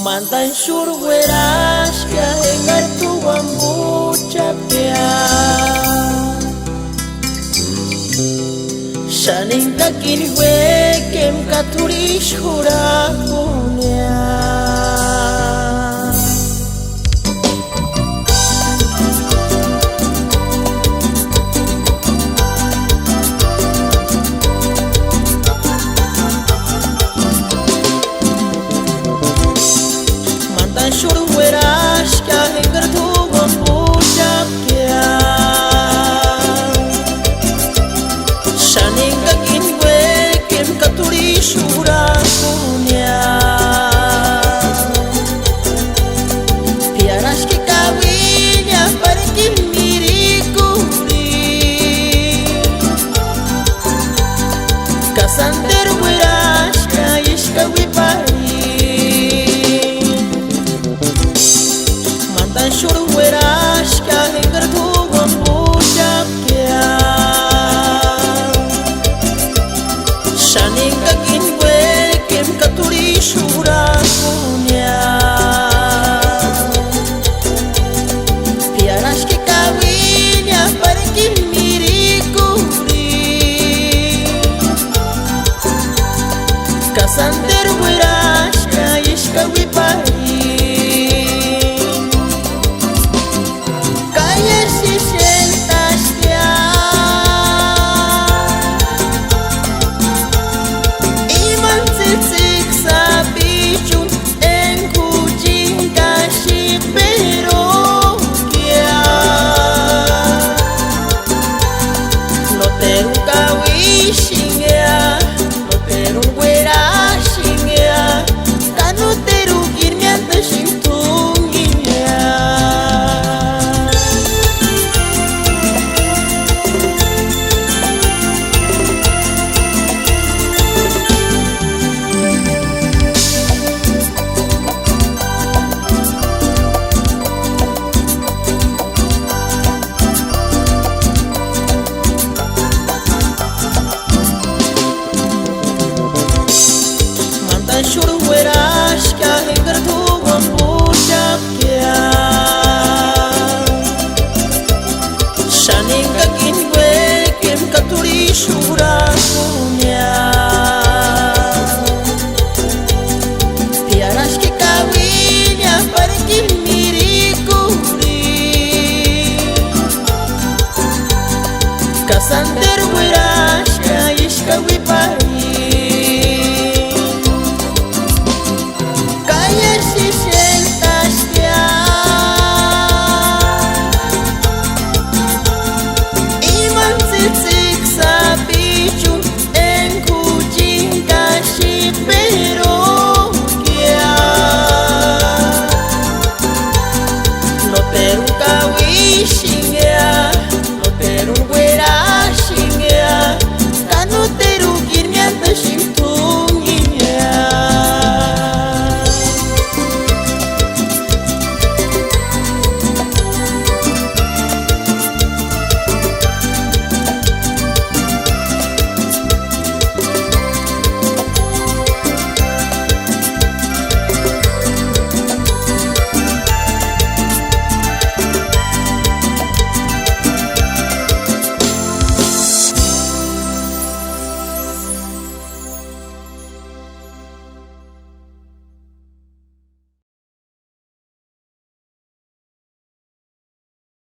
Mantan surweras que hengar tu bambu capia Shaning kakin we kem katurish hurakunya Surweras que hengar tu bambu capia Shaning kakin we kem katuri surakunya Piaras que kawinya pergi mirikuri Kasanter weras que iskawi pari Surweras que hengar tu bambu capia Shaning kakin we kem katuri surakunya Piaras que kawinya pergi mirikuri Kasanter weras que iskawi pari